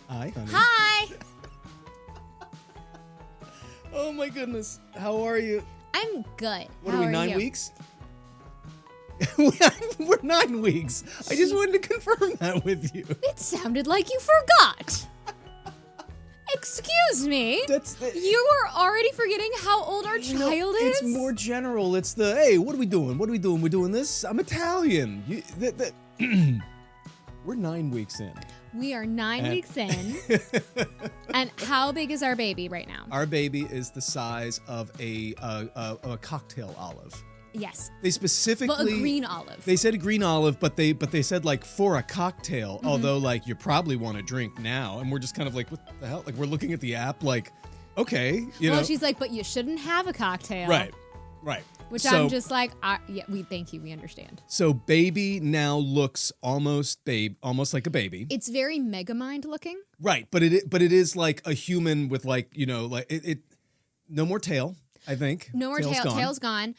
Hi, honey. Hi. Oh my goodness. How are you? I'm good. What How are we, 9 you? weeks? We're 9 weeks. I just wanted to confirm that with you. It sounded like you forgot. Excuse me. You were already forgetting how old our child is? It's more general. It's the, hey, what are we doing? What are we doing? We're doing this? I'm Italian. We're 9 weeks in. We are 9 weeks in. And how big is our baby right now? Our baby is the size of a cocktail olive. Yes. They specifically... Well, a green olive. They said a green olive, but they said like for a cocktail, Mm-hmm. although like you probably want to drink now. And we're just kind of like, what the hell? Like we're looking at the app like, okay, you know. She's like, but you shouldn't have a cocktail. Right. Which So- I'm just like, thank you, we understand. So baby now looks almost like a baby. It's very Megamind looking. Right, but it is like a human with like, you know, like it no more tail, I think. No more tail. Gone. Tail's gone.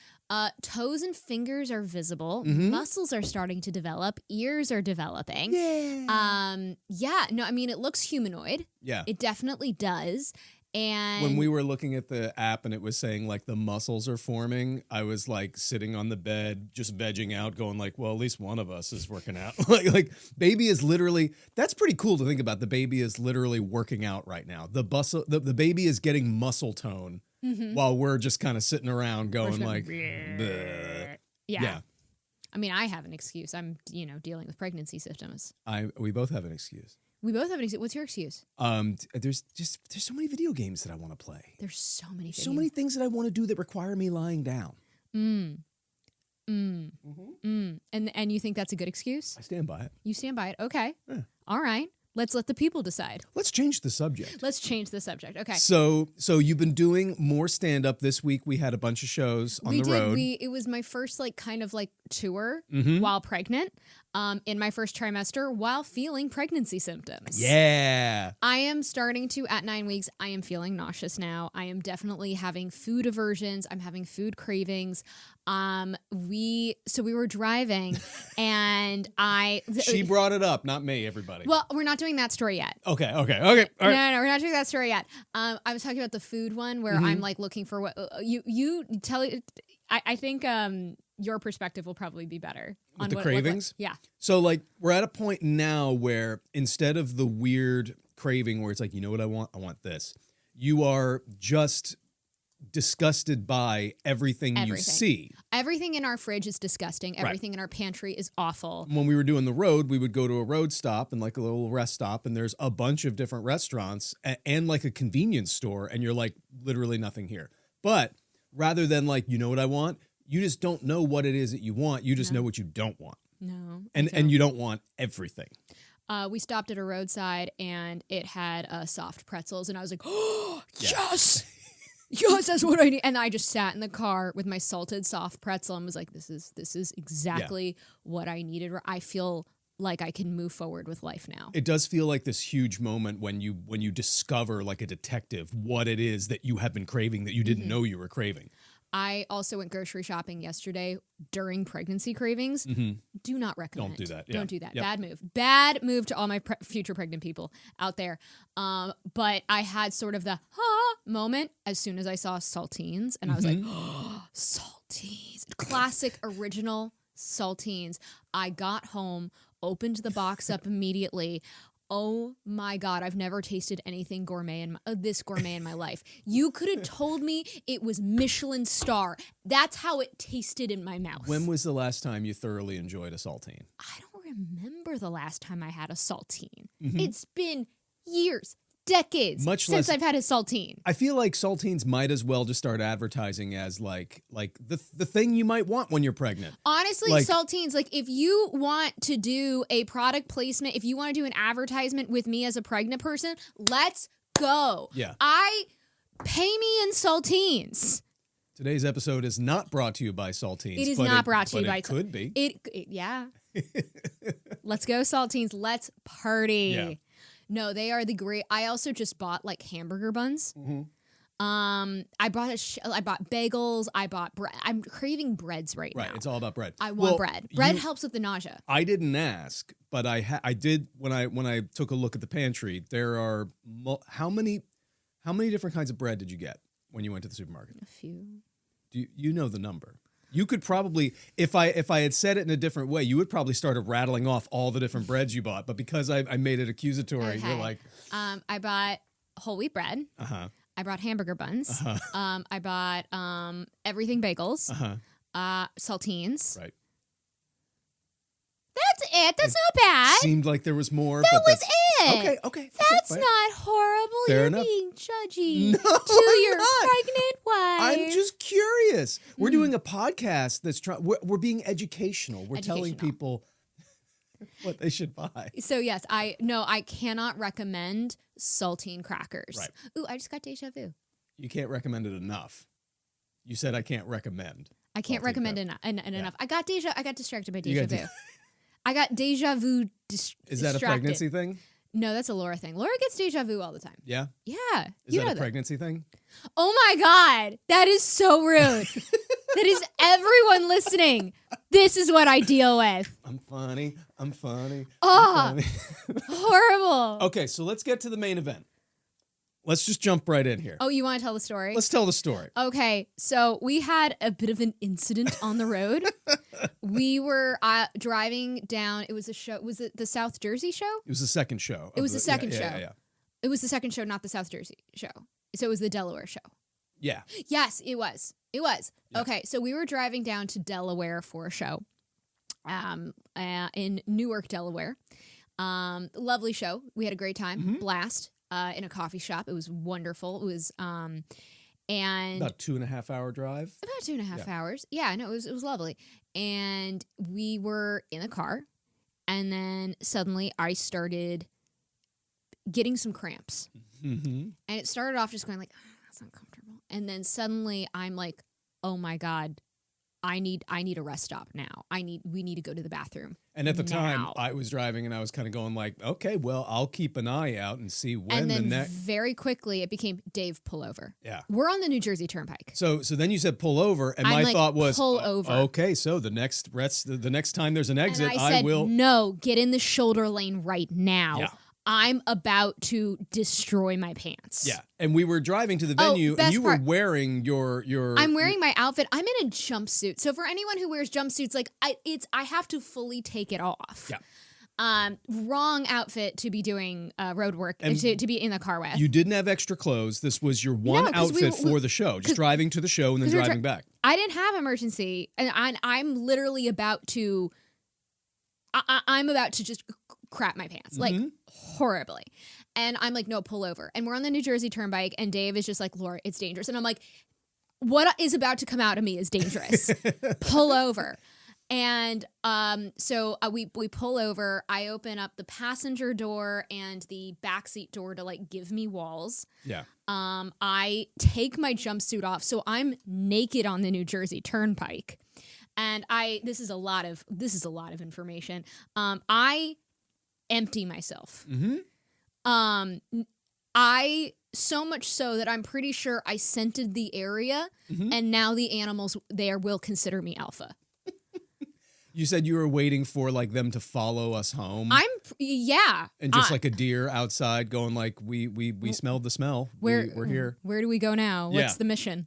Toes and fingers are visible. Mm-hmm. Muscles are starting to develop. Ears are developing. Yeah. No, I mean, it looks humanoid. Yeah. It definitely does. And When we were looking at the app and it was saying like the muscles are forming, I was like sitting on the bed, just vegging out, going like, well, at least one of us is working out. like baby is literally, that's pretty cool to think about. The baby is literally working out right now. The baby is getting muscle tone while we're just kind of sitting around going like, bleh. yeah. I mean, I have an excuse. I'm, dealing with pregnancy symptoms. We both have an excuse. We both have an excuse. What's your excuse? There's so many video games that I want to play. There's so many. So many things that I want to do that require me lying down. And you think that's a good excuse? I stand by it. You stand by it. Okay. Yeah. All right. Let's let the people decide. Let's change the subject. Let's change the subject. Okay. So you've been doing more stand-up this week. We had a bunch of shows on the road. It was my first kind of tour Mm-hmm. while pregnant, in my first trimester while feeling pregnancy symptoms. Yeah. I am starting to, at 9 weeks, I am feeling nauseous now. I am definitely having food aversions. I'm having food cravings. We were driving and She brought it up, not me, everybody. well, we're not doing that story yet. Okay. All right. No, we're not doing that story yet. I was talking about the food one where I'm looking for what you tell it. I think your perspective will probably be better on With the what cravings? yeah. So we're at a point now where instead of the weird craving where it's like, you know what I want? I want this. You are just disgusted by everything you see. Everything in our fridge is disgusting. Everything in our pantry is awful. When we were doing the road, we would go to a road stop and like a little rest stop, and there's a bunch of different restaurants and like a convenience store, and you're like, literally nothing here. But rather than like, you know what I want? You just don't know what it is that you want. You just know what you don't want. No. And you don't want everything. We stopped at a roadside and it had soft pretzels, and I was like, oh, yes! Yes, that's what I need. And I just sat in the car with my salted soft pretzel and was like, this is exactly what I needed. I feel like I can move forward with life now. It does feel like this huge moment when you discover like a detective what it is that you have been craving that you didn't know you were craving. I also went grocery shopping yesterday during pregnancy cravings. Do not recommend. Don't do that. Yeah. Don't do that. Yep. Bad move. Bad move to all my future pregnant people out there. But I had sort of the moment as soon as I saw saltines, and I was like, saltines. Classic original saltines. I got home, opened the box up immediately. Oh my God, I've never tasted anything this gourmet in my life. You could have told me it was Michelin star. That's how it tasted in my mouth. When was the last time you thoroughly enjoyed a saltine? I don't remember the last time I had a saltine. It's been years, decades since I've had a saltine. I feel like saltines might as well just start advertising as like the thing you might want when you're pregnant. Honestly, saltines, if you want to do a product placement, if you want to do an advertisement with me as a pregnant person, let's go. Yeah. Pay me in saltines. Today's episode is not brought to you by saltines. It is not brought to you by it could be. Yeah. Let's go, saltines. Let's party. Yeah. No, they are the great. I also just bought hamburger buns. I bought bagels. I bought bread. I'm craving breads right now. Right. It's all about bread. I want Well, bread. Bread you- helps with the nausea. I didn't ask, but I did when I took a look at the pantry. There are how many different kinds of bread did you get when you went to the supermarket? A few. Do you know the number? You could probably, if I had said it in a different way, you would probably start rattling off all the different breads you bought. But because I made it accusatory, you're Okay. like, I bought whole wheat bread. uh-huh, I brought hamburger buns. uh-huh, I bought everything bagels. uh-huh. Saltines. Right. That's it. That's not bad. Seemed like there was more. That but was that's- it. Okay. That's fine. not horrible. Fair You're enough. being judgy No, to I'm your not. pregnant wife. I'm just curious. We're doing a podcast that's trying. We're being educational. We're telling Educational. people what they should buy. So yes, I cannot recommend saltine crackers. Right. Ooh, I just got deja vu. You can't recommend it enough. You said I can't recommend. I can't Saltine recommend crackers. enough. I got distracted by You deja got vu. I got deja vu Is that a distracted. pregnancy thing? No, that's a Laura thing. Laura gets deja vu all the time. Yeah. Yeah. Is you that know a pregnancy thing? Oh my God. That is so rude. That is everyone listening. This is what I deal with. I'm funny. Oh, I'm funny. horrible. Okay, so let's get to the main event. Let's just jump right in here. Oh, you want to tell the story? Let's tell the story. Okay, so we had a bit of an incident on the road. We were driving down. It was a show. Was it the South Jersey show? It was the second show. It was the second show. Yeah. It was the second show, not the South Jersey show. So it was the Delaware show. Yeah. Yes, it was. It was. Yeah. Okay, so we were driving down to Delaware for a show in Newark, Delaware. Lovely show. We had a great time. Mhm. Blast in a coffee shop. It was wonderful. It was and About 2.5 hour drive. about 2.5 Yeah. hours. Yeah, no, it was lovely. And we were in the car, and then suddenly I started getting some cramps. Mm-hmm. And it started off just going like, "Oh, that's uncomfortable." And then suddenly I'm like, "Oh my God, I need a rest stop now. We need to go to the bathroom." And at the time, Now. I was driving and I was kind of going like, okay, well, I'll keep an eye out and see when And the then next. very quickly it became, "Dave, pull over." Yeah. We're on the New Jersey Turnpike. So then you said pull over, and I'm my like, thought was pull over. Okay, so the next time there's an exit, And I said, will. "No, get in the shoulder lane right now. Yeah. I'm about to destroy my pants." Yeah, and we were driving to the Oh, venue, and best you were part- wearing your. I'm wearing my outfit. I'm in a jumpsuit. So for anyone who wears jumpsuits, like I have to fully take it off. Yeah. Wrong outfit to be doing road work And to be in the car with. You didn't have extra clothes. This was your one 'cause we- outfit for the show, just driving to the show and then 'cause we were driving back. I didn't have emergency, and I'm literally about to. I'm about to just crap my pants, like Mhm. horribly. And I'm like, "No, pull over." And we're on the New Jersey Turnpike, and Dave is just like, "Laura, it's dangerous." And I'm like, "What is about to come out of me is dangerous. Pull over." And so we pull over. I open up the passenger door and the backseat door to like give me walls. Yeah. I take my jumpsuit off, so I'm naked on the New Jersey Turnpike. And this is a lot of information. I empty myself. Mm-hmm. I so much so that I'm pretty sure I scented the area, Mhm. and now the animals there will consider me alpha. You said you were waiting for like them to follow us home, Yeah. and just like a deer outside, going like, "We smelled the smell. We're here." Where do we go now? What's Yeah. the mission?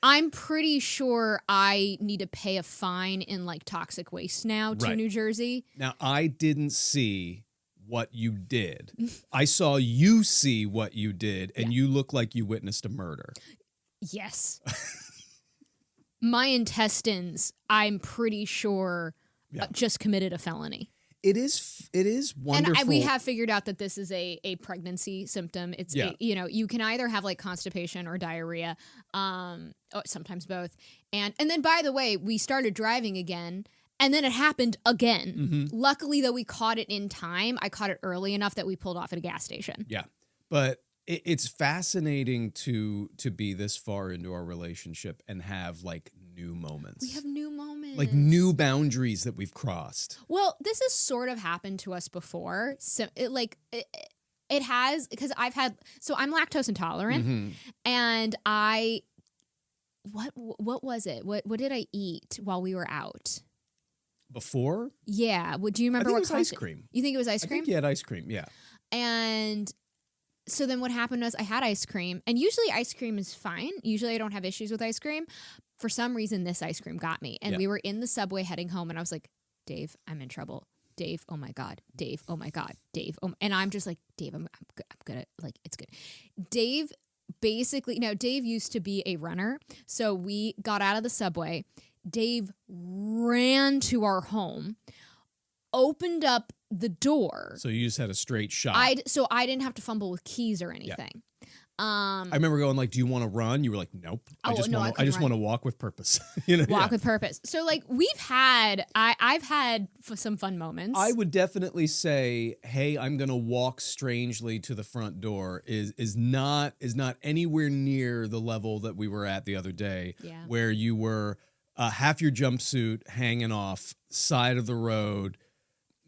I'm pretty sure I need to pay a fine in like toxic waste now to Right. New Jersey. Now, I didn't see what you did. I saw you see what you did, and you look like you witnessed a murder. Yes. My intestines, I'm pretty sure, Yeah. just committed a felony. It is wonderful. And we have figured out that this is a pregnancy symptom. It's Yeah. you can either have like constipation or diarrhea, or sometimes both. And then by the way, we started driving again, and then it happened again. Mhm. Luckily, though, we caught it in time. I caught it early enough that we pulled off at a gas station. Yeah, but it's fascinating to be this far into our relationship and have like new moments. We have new moments, like new boundaries that we've crossed. Well, this has sort of happened to us before. So It has, because I'm lactose intolerant, Mhm. and what was it? What did I eat while we were out? Before? Yeah. Do you I remember think it what was ice cream. You think it was ice I cream? think you had ice cream, yeah. And so then what happened was I had ice cream, and usually ice cream is fine. Usually I don't have issues with ice cream. For some reason, this ice cream got me. And Yeah. we were in the subway heading home, and I was like, Dave, I'm in trouble. Dave, oh my God. Dave, oh my God. Dave, and I'm just like, Dave, I'm gonna, like, it's good. Dave Dave used to be a runner. So we got out of the subway. Dave ran to our home, opened up the door. So you just had a straight shot. I didn't have to fumble with keys or anything. I remember going like, "Do you want to run?" You were like, "Nope. I just want to walk with purpose." Walk with purpose. So like I've had some fun moments. I would definitely say, "Hey, I'm going to walk strangely to the front door." Is not anywhere near the level that we were at the other day, where you were half your jumpsuit hanging off side of the road.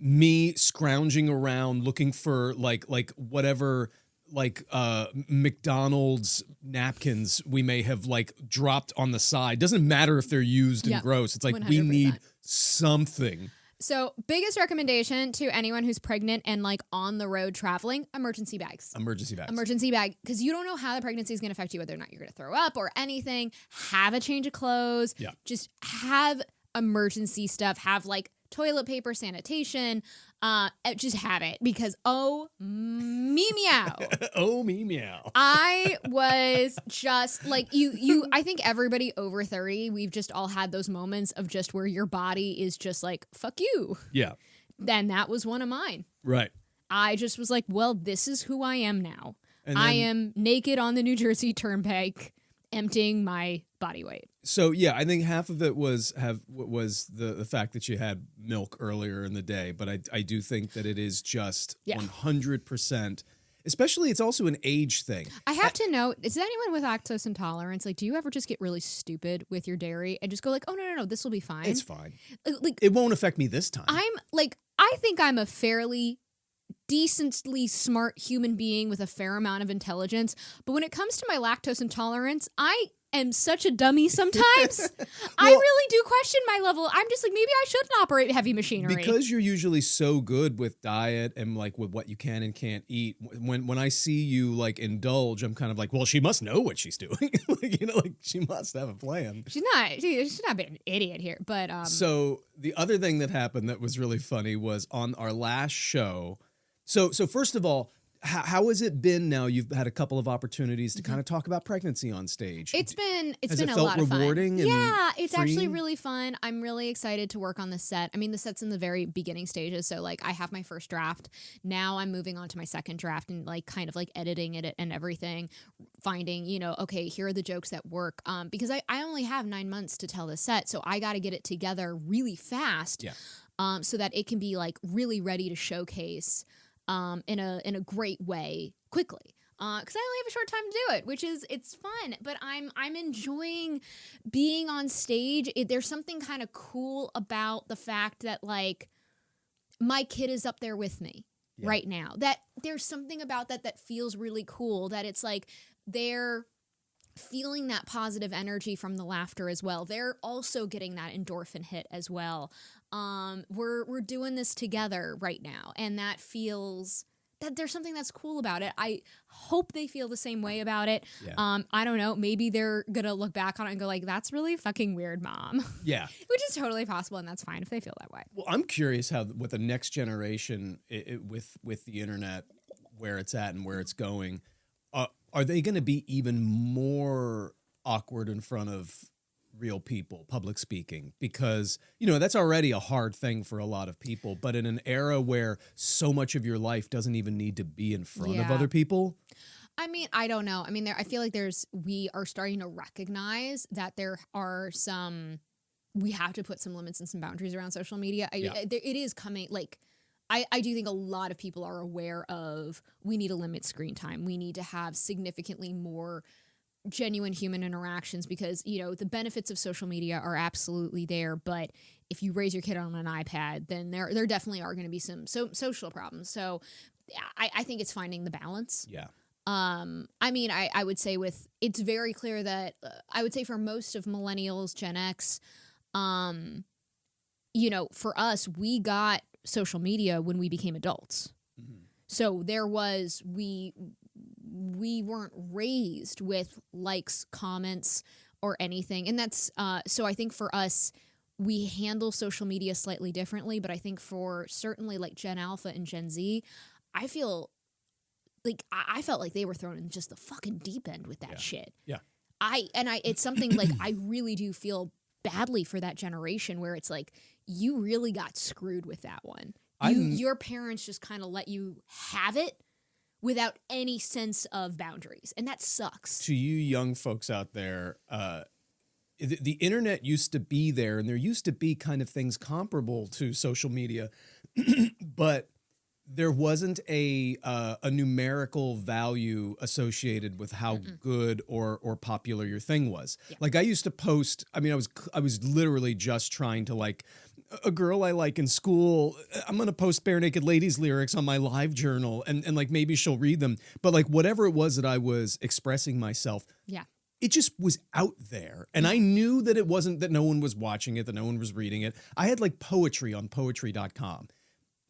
Me scrounging around looking for like whatever. Like McDonald's napkins we may have like dropped on the side. Doesn't matter if they're used and gross. It's like 100%. We need something. So biggest recommendation to anyone who's pregnant and like on the road traveling, emergency bags. Emergency bag, because you don't know how the pregnancy is going to affect you, whether or not you're going to throw up or anything. Have a change of clothes. Yeah. Just have emergency stuff. Have like toilet paper, sanitation. Just have it, because oh me meow. Oh me meow. I was just like you I think everybody over 30, we've just all had those moments of just where your body is just like, fuck you. Yeah. Then that was one of mine. Right. I just was like, well, this is who I am now. And I am naked on the New Jersey Turnpike, emptying my body weight. So yeah, I think half of it was the fact that you had milk earlier in the day, but I do think that it is just 100%. Especially, it's also an age thing. I have to know, is anyone with lactose intolerance, like, do you ever just get really stupid with your dairy and just go like, oh no, this will be fine? It's fine. Like, it won't affect me this time. I think I'm a fairly decently smart human being with a fair amount of intelligence, but when it comes to my lactose intolerance, I am such a dummy sometimes. I really do question my level. I'm just like, maybe I shouldn't operate heavy machinery. Because you're usually so good with diet and like with what you can and can't eat. When I see you like indulge, I'm kind of like, well, she must know what she's doing. Like she must have a plan. She's not being an idiot here. But so the other thing that happened that was really funny was on our last show. So first of all, how has it been now? You've had a couple of opportunities to kind of talk about pregnancy on stage. It's been a lot of fun. Rewarding? Yeah, it's actually really fun. I'm really excited to work on the set. I mean, the set's in the very beginning stages, so like I have my first draft. Now I'm moving on to my second draft and like kind of like editing it and everything, finding, okay, here are the jokes that work. Because I only have 9 months to tell the set, so I got to get it together really fast. Yeah. So that it can be like really ready to showcase in a great way quickly, because I only have a short time to do it, which is, it's fun, but I'm enjoying being on stage. There's something kind of cool about the fact that like my kid is up there with me right now. That there's something about that feels really cool. That it's like they're feeling that positive energy from the laughter as well. They're also getting that endorphin hit as well. We're doing this together right now, and that feels that there's something that's cool about it. I hope they feel the same way about it. Yeah. I don't know. Maybe they're gonna look back on it and go like, "That's really fucking weird, Mom." Yeah, which is totally possible, and that's fine if they feel that way. Well, I'm curious how with the next generation, with the internet, where it's at and where it's going, are they going to be even more awkward in front of real people, public speaking? Because, that's already a hard thing for a lot of people. But in an era where so much of your life doesn't even need to be in front of other people. I mean, I don't know. I mean, I feel like we are starting to recognize that there are we have to put some limits and some boundaries around social media. It is coming, like, I do think a lot of people are aware of, we need to limit screen time. We need to have significantly more genuine human interactions, because, the benefits of social media are absolutely there. But if you raise your kid on an iPad, then there definitely are going to be some social problems. So I think it's finding the balance. Yeah. I mean, I would say it's very clear that I would say for most of millennials, Gen X, you know, for us, we got social media when we became adults. Mm-hmm. So we weren't raised with likes, comments, or anything. And that's, so I think for us, we handle social media slightly differently, but I think for certainly like Gen Alpha and Gen Z, I feel like I felt like they were thrown in just the fucking deep end with that shit. Yeah. It's something like I really do feel badly for that generation where it's like you really got screwed with that one. Your parents just kind of let you have it without any sense of boundaries, and that sucks. To you young folks out there, the internet used to be there, and there used to be kind of things comparable to social media, but there wasn't a numerical value associated with how good or popular your thing was. Yeah. Like I used to post, I mean, I was literally just trying to like a girl I like in school. I'm going to post Bare Naked Ladies lyrics on my live journal and like maybe she'll read them. But like whatever it was that I was expressing myself. Yeah. It just was out there. And I knew that it wasn't that no one was watching it, that no one was reading it. I had like poetry on poetry.com.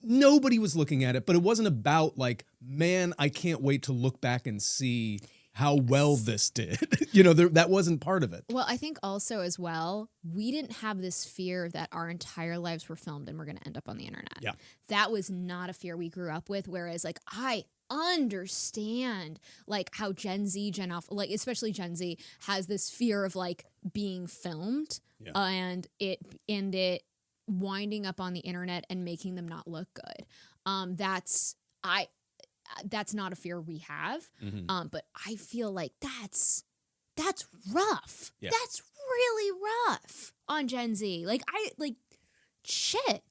Nobody was looking at it, but it wasn't about like, man, I can't wait to look back and see how well this did. You know, that wasn't part of it. Well, I think also as well, we didn't have this fear that our entire lives were filmed and we're going to end up on the internet. Yeah. That was not a fear we grew up with. Whereas like I understand like how Gen Z, Gen Alpha, like especially Gen Z has this fear of like being filmed and it winding up on the internet and making them not look good. That's not a fear we have. Mm-hmm. But I feel like that's rough. Yeah. That's really rough on Gen Z. Shit.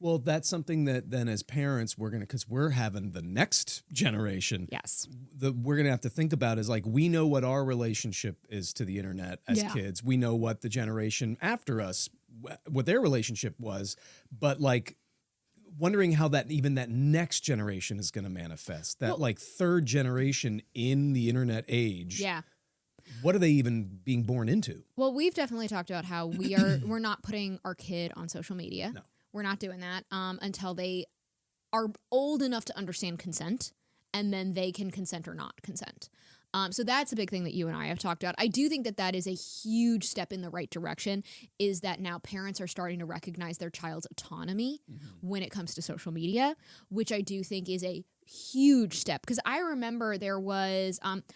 Well, that's something that then as parents, because we're having the next generation. Yes. We're going to have to think about is like, we know what our relationship is to the internet as kids. We know what the generation after us, what their relationship was, but like wondering how that next generation is going to manifest, that like third generation in the internet age. Yeah. What are they even being born into? Well, we've definitely talked about how we're not putting our kid on social media. No. We're not doing that until they are old enough to understand consent, and then they can consent or not consent. So that's a big thing that you and I have talked about. I do think that is a huge step in the right direction, is that now parents are starting to recognize their child's autonomy when it comes to social media, which I do think is a huge step. Because I remember there was, Gwyneth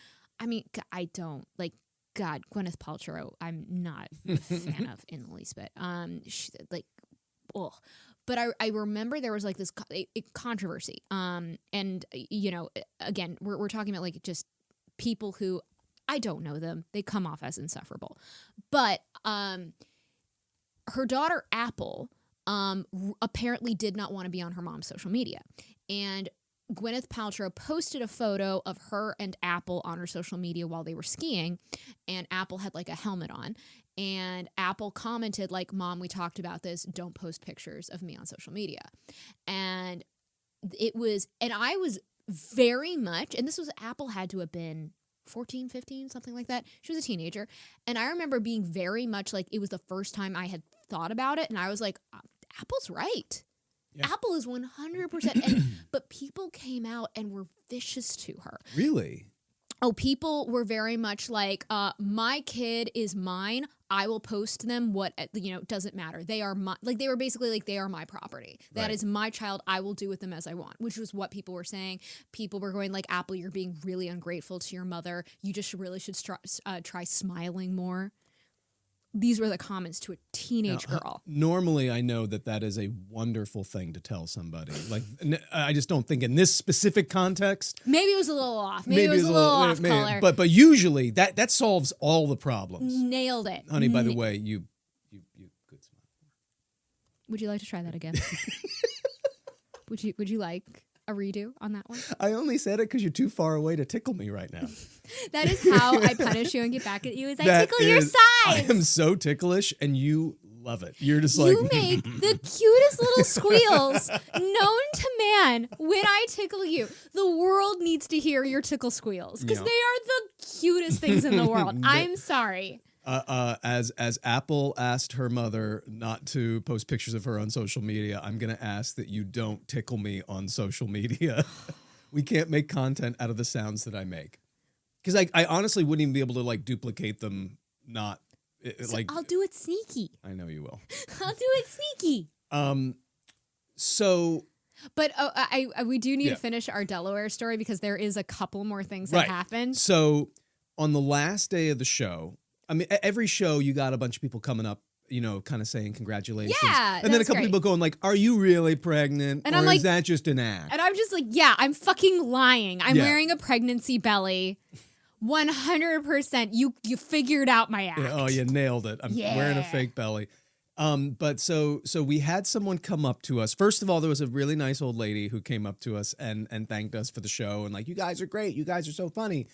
Paltrow, I'm not a fan of in the least bit. But I remember there was like this controversy. And, you know, again, we're talking about like just people who I don't know them. They come off as insufferable. But her daughter, Apple, apparently did not want to be on her mom's social media. And Gwyneth Paltrow posted a photo of her and Apple on her social media while they were skiing. And Apple had like a helmet on. And Apple commented like, "Mom, we talked about this. Don't post pictures of me on social media." And I was very much, and this was, Apple had to have been 14, 15, something like that. She was a teenager. And I remember being very much like, it was the first time I had thought about it. And I was like, Apple's right. Yeah. Apple is 100%. But people came out and were vicious to her. Really? Oh, people were very much like, my kid is mine. I will post them doesn't matter. They are my, like, they were basically like, they are my property. That is my child. I will do with them as I want, which was what people were saying. People were going like, Apple, you're being really ungrateful to your mother. You just really should try smiling more. These were the comments to a teenage girl. Normally, I know that is a wonderful thing to tell somebody. Like, I just don't think in this specific context. Maybe it was a little off. Maybe it was a little off color. But usually that solves all the problems. Nailed it, honey. By the way, you could smile. Would you like to try that again? Would you like a redo on that one? I only said it because you're too far away to tickle me right now. That is how I punish you and get back at you, is I tickle your sides. I am so ticklish, and you love it. You're just like... You make the cutest little squeals known to man, when I tickle you, the world needs to hear your tickle squeals because Yeah. they are the cutest things in the world. I'm sorry. As Apple asked her mother not to post pictures of her on social media, I'm gonna ask that you don't tickle me on social media. We can't make content out of the sounds that I make because I honestly wouldn't even be able to like duplicate them. Not like I'll do it sneaky. I know you will. I'll do it sneaky. So But we do need Yeah. to finish our Delaware story because there is a couple more things that happened. So on the last day of the show, I mean, every show you got a bunch of people coming up, you know, kind of saying congratulations. Yeah, and then a that's couple great. people going like, "Are you really pregnant? And or I'm is like- that just an act?" And I'm just like, yeah, I'm fucking lying. I'm Yeah. wearing a pregnancy belly. 100%. You figured out my act. Yeah, oh, you nailed it. I'm wearing a Yeah. fake belly. But so we had someone come up to us. First of all, there was a really nice old lady who came up to us and thanked us for the show and like, "You guys are great. You guys are so funny."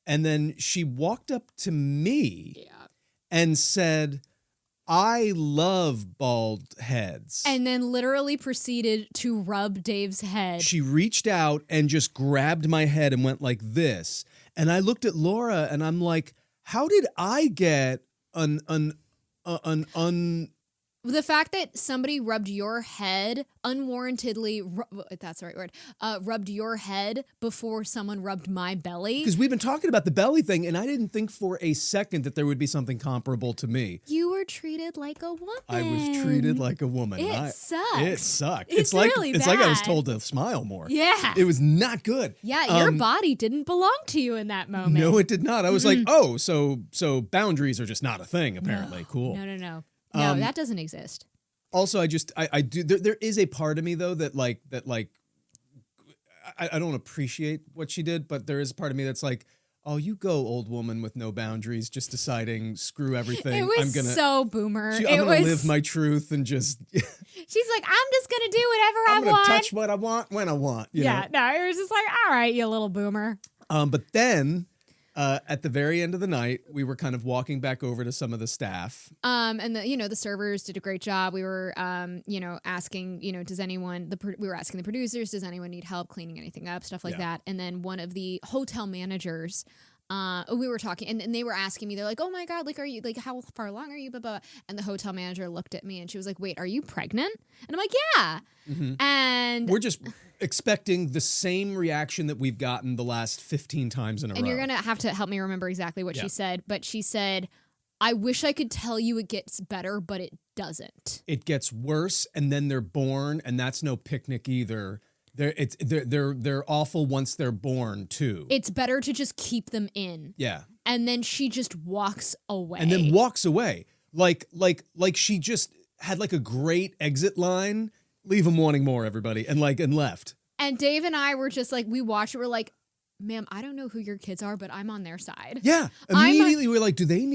And then she walked up to me Yeah. and said, "I love bald heads." And then literally proceeded to rub Dave's head. She reached out and just grabbed my head and went like this. And I looked at Laura and I'm like, "How did I get The fact that somebody rubbed your head unwarrantedly, that's the right word, rubbed your head before someone rubbed my belly. Because we've been talking about the belly thing, and I didn't think for a second that there would be something comparable to me. You were treated like a woman. I was treated like a woman. It sucks. It sucked. It's like really it's like I was bad. told to smile more. Yeah. It was not good. Yeah, your body didn't belong to you in that moment. No, it did not. I was like, oh, so boundaries are just not a thing, apparently. Cool. No. No, that doesn't exist. Also, I do. There is a part of me though that I don't appreciate what she did, but there is a part of me that's like, oh, you go, old woman with no boundaries, just deciding screw everything. It was I'm gonna so boomer. I'm It gonna was. live my truth and just She's like, I'm just gonna do whatever I'm I gonna want. touch what I want when I want. You Yeah, no, it was just like, all right, you little boomer. But then at the very end of the night, we were kind of walking back over to some of the staff. And the servers did a great job. We were asking, does anyone we were asking the producers, does anyone need help cleaning anything up, stuff like Yeah. that. And then one of the hotel managers, we were talking and they were asking me, they're like, "Oh my God, like, are you like, how far along are you?" Blah, blah, blah. And the hotel manager looked at me and she was like, "Wait, are you pregnant?" And I'm like, "Yeah." And We're just expecting the same reaction that we've gotten the last 15 times in a row. and you're gonna have to help me remember exactly what Yeah. she said, but she said, "I wish I could tell you it gets better, but it doesn't." It gets worse, and then they're born, and that's no picnic either. They're awful once they're born too. It's better to just keep them in. Yeah, And then she just walks away. and then walks away like she just had like a great exit line. Leave them wanting more, everybody, and left. And Dave and I were just like, we watched it. We're like, "Ma'am, I don't know who your kids are, but I'm on their side. Yeah, immediately we're like, do we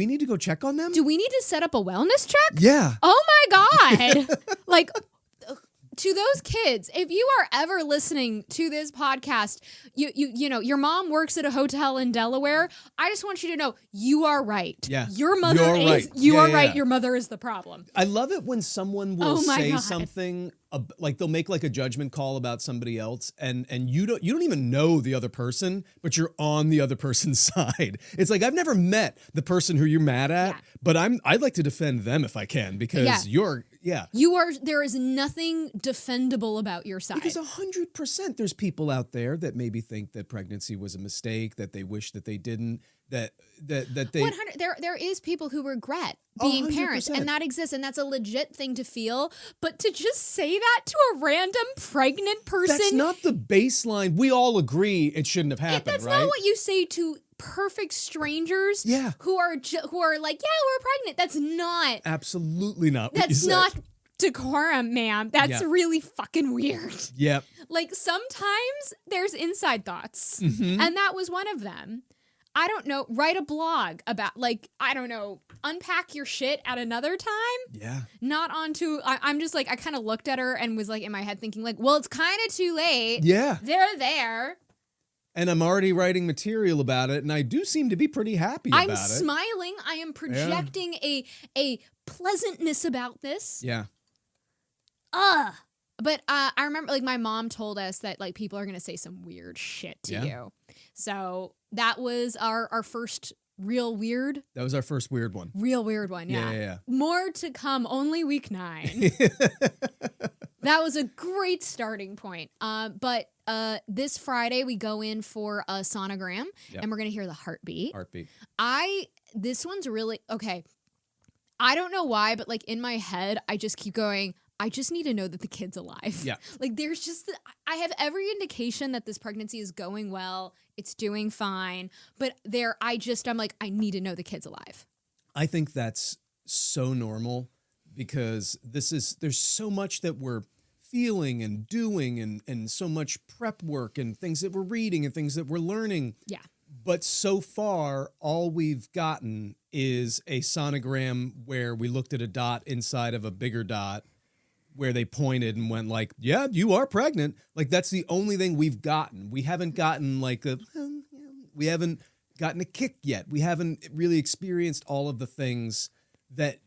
need to go check on them? Do we need to set up a wellness check? Yeah. Oh my God." Like, to those kids, if you are ever listening to this podcast, you know, your mom works at a hotel in Delaware. I just want you to know you are right. Yeah. Your mother You're is, right. you Yeah, are yeah, right. yeah. Your mother is the problem. I love it when someone will Oh my say God. something like they'll make like a judgment call about somebody else and you don't even know the other person, but you're on the other person's side. It's like I've never met the person who you're mad at, Yeah. but I'd like to defend them if I can because Yeah. There is nothing defendable about your side. Because 100% there's people out there that maybe think that pregnancy was a mistake, that they wish that they didn't, that they 100 there is people who regret being parents 100%. and that exists and that's a legit thing to feel, but to just say that to a random pregnant person, that's not the baseline. We all agree it shouldn't have happened, that's right? not what you say to perfect strangers Yeah. who are like, "Yeah, we're pregnant." That's not Absolutely not. what you that's said. not decorum, ma'am. That's Yeah. really fucking weird. Yep. Like, sometimes there's inside thoughts, Mm-hmm. and that was one of them. I don't know, write a blog about, like, I don't know, unpack your shit at another time, Yeah. not onto, I'm just like, I kind of looked at her and was like in my head thinking like, well, it's kind of too late. Yeah. They're there. And I'm already writing material about it, and I do seem to be pretty happy about I'm it. smiling. I am projecting a pleasantness about this. Yeah. But I remember like my mom told us that like people are going to say some weird shit to Yeah. you. So that was our first real weird That was our first weird one. one. Yeah. Yeah. More to come, only week 9. That was a great starting point. But this Friday we go in for a sonogram Yep. and we're going to hear the heartbeat. Heartbeat. This one's really okay. I don't know why, but like in my head, I just keep going, I just need to know that the kid's alive. Yeah. Like there's just, I have every indication that this pregnancy is going well. It's doing fine. But I'm like, I need to know the kid's alive. I think that's so normal because there's so much that we're feeling and doing and so much prep work and things that we're reading and things that we're learning. Yeah. But so far, all we've gotten is a sonogram where we looked at a dot inside of a bigger dot where they pointed and went like, yeah, you are pregnant. Like that's the only thing we've gotten. We haven't gotten we haven't gotten a kick yet. We haven't really experienced all of the things that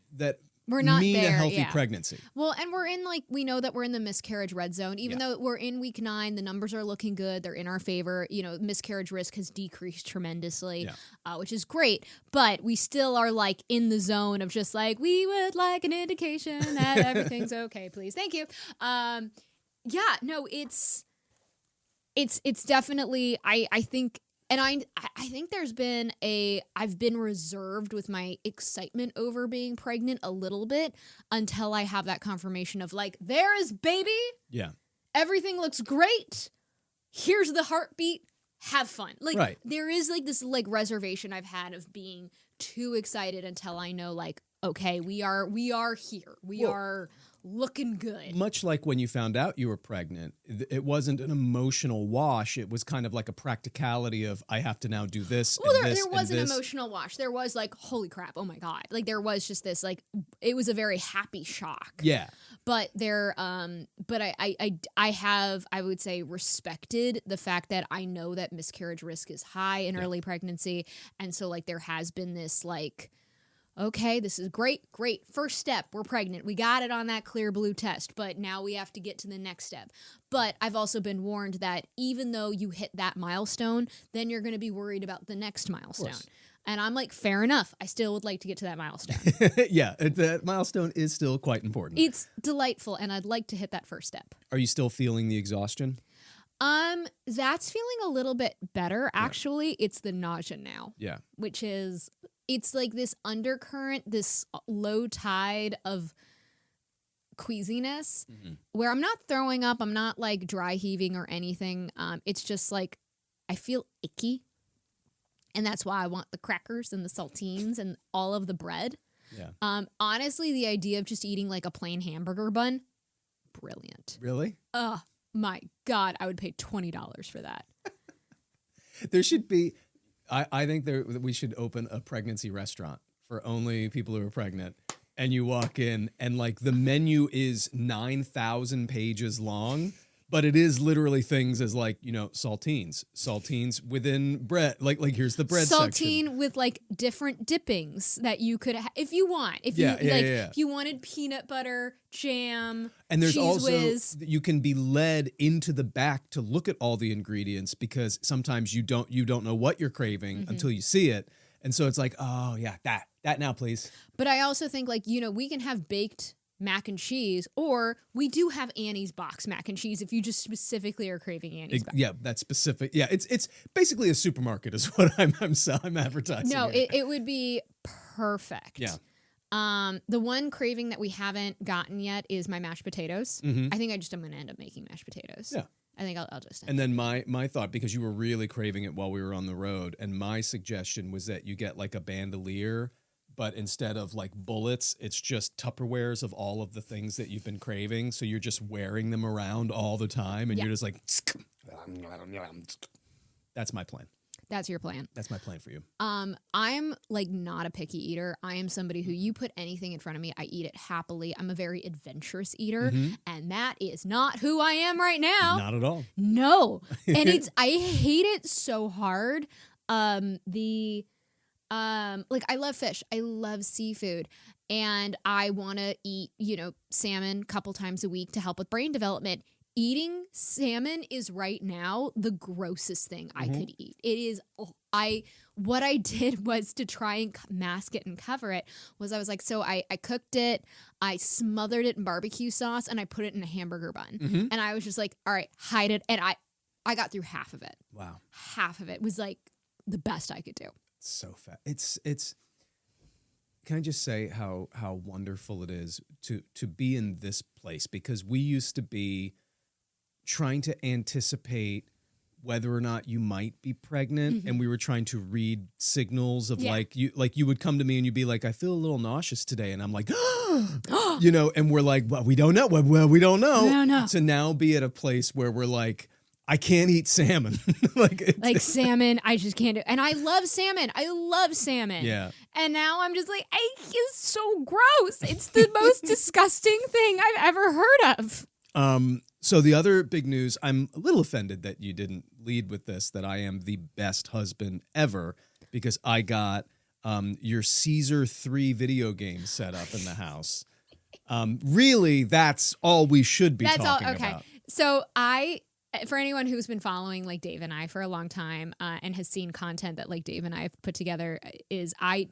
We're not mean there, a healthy yeah. pregnancy. Well, and we're in we know that we're in the miscarriage red zone. Even Yeah. though we're in week 9, the numbers are looking good. They're in our favor. You know, miscarriage risk has decreased tremendously, which is great. But we still are like in the zone of just like, we would like an indication that everything's okay, please. Thank you. Yeah, no, it's definitely, I think, and I think I've been reserved with my excitement over being pregnant a little bit until I have that confirmation of like, there is baby. Yeah. Everything looks great. Here's the heartbeat. Have fun. Like Right. there is like this like reservation I've had of being too excited until I know like, okay, we are here. We are looking good. Much like when you found out you were pregnant, it wasn't an emotional wash. It was kind of like a practicality of, I have to now do this. Well, and there this was and an this. emotional wash. There was like, holy crap, oh my God. Like there was just this like, it was a very happy shock. Yeah. But I would say respected the fact that I know that miscarriage risk is high in early pregnancy. And so like there has been this like, okay, this is great. First step, we're pregnant. We got it on that clear blue test, but now we have to get to the next step. But I've also been warned that even though you hit that milestone, then you're going to be worried about the next milestone. And I'm like, fair enough. I still would like to get to that milestone. Yeah, that milestone is still quite important. It's delightful, and I'd like to hit that first step. Are you still feeling the exhaustion? That's feeling a little bit better. Actually, it's the nausea now. Yeah. Which is, it's like this undercurrent, this low tide of queasiness where I'm not throwing up. I'm not like dry heaving or anything. It's just like, I feel icky. And that's why I want the crackers and the saltines and all of the bread. Yeah. Honestly, the idea of just eating like a plain hamburger bun, brilliant. Really? Oh my God, I would pay $20 for that. There should be, I think we should open a pregnancy restaurant for only people who are pregnant. And you walk in and like the menu is 9,000 pages long, but it is literally things as like, you know, saltines within bread. Like here's the bread Saltine section. with like different dippings that you could if you want. If Yeah, you yeah, like, yeah. if you wanted peanut butter, jam, And there's cheese also, whiz. you can be led into the back to look at all the ingredients because sometimes you don't know what you're craving until you see it. And so it's like, oh yeah, that now please. But I also think like, you know, we can have baked mac and cheese, or we do have Annie's box mac and cheese if you just specifically are craving Annie's box. Yeah, that's specific. Yeah, it's basically a supermarket is what I'm advertising. No, here. it would be perfect. Yeah. The one craving that we haven't gotten yet is my mashed potatoes. I think I'm going to end up making mashed potatoes. Yeah. I think I'll just. And then my thought, because you were really craving it while we were on the road, and my suggestion was that you get like a bandolier, but instead of like bullets, it's just Tupperwares of all of the things that you've been craving. So you're just wearing them around all the time, and you're just like, that's my plan. That's your plan. That's my plan for you. I'm like not a picky eater. I am somebody who you put anything in front of me, I eat it happily. I'm a very adventurous eater, and that is not who I am right now. Not at all. No. And I hate it so hard. Like I love fish. I love seafood. And I want to eat, salmon a couple times a week to help with brain development. Eating salmon is right now the grossest thing I could eat. It is what I did was to try and mask it and cover it was I was like, so I cooked it, I smothered it in barbecue sauce, and I put it in a hamburger bun. And I was just like, all right, hide it. And I got through half of it. Wow. Half of it was like the best I could do. So fat. It's can I just say how wonderful it is to be in this place, because we used to be trying to anticipate whether or not you might be pregnant, and we were trying to read signals of like you would come to me and you'd be like, I feel a little nauseous today, and I'm like, and we're like, well, we don't know. Well, we don't know. I don't know. To now be at a place where we're like, I can't eat salmon. like salmon, I just can't do. And I love salmon. I love salmon. Yeah. And now I'm just like, it's so gross. It's the most disgusting thing I've ever heard of. So the other big news, I'm a little offended that you didn't lead with this, that I am the best husband ever, because I got your Caesar 3 video game set up in the house. Really, that's all we should be talking about. So for anyone who's been following like Dave and I for a long time and has seen content that like Dave and I have put together, is I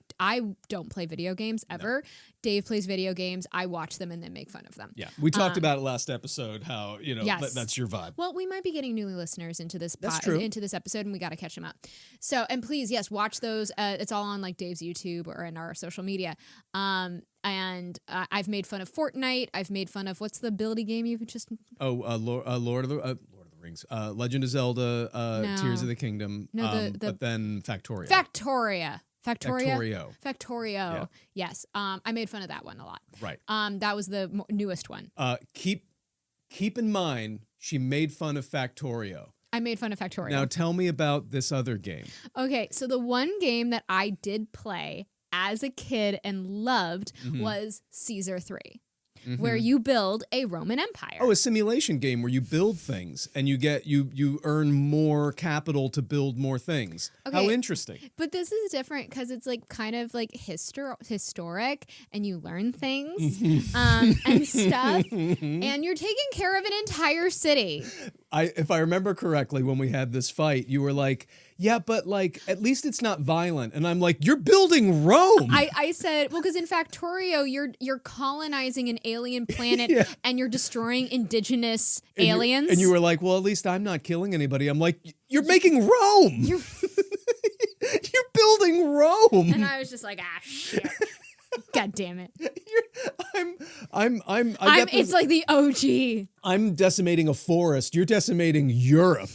don't play video games ever. No. Dave plays video games. I watch them and then make fun of them. Yeah, we talked about it last episode. How that's your vibe. Well, we might be getting new listeners into this into this episode, and we got to catch them up. So, and please, yes, watch those. It's all on like Dave's YouTube or in our social media. And I've made fun of Fortnite. I've made fun of what's the ability game you just? Lord of the Rings, Legend of Zelda, No. Tears of the Kingdom, but then Factorio. Factorio. Yeah. Yes. I made fun of that one a lot. Right. That was the newest one. Keep in mind, she made fun of Factorio. I made fun of Factorio. Now tell me about this other game. Okay, so the one game that I did play as a kid and loved was Caesar 3. Where you build a Roman Empire. Oh, a simulation game where you build things and you earn more capital to build more things. Okay. How interesting. But this is different because it's like kind of like historic, and you learn things and stuff, and you're taking care of an entire city. If I remember correctly, when we had this fight, you were like, yeah, but like, at least it's not violent. And I'm like, you're building Rome. I said, well, because in Factorio, you're colonizing an alien planet and you're destroying indigenous aliens. And you were like, well, at least I'm not killing anybody. I'm like, you're making Rome. You're building Rome. And I was just like, shit. God damn it. It's like the OG. I'm decimating a forest. You're decimating Europe.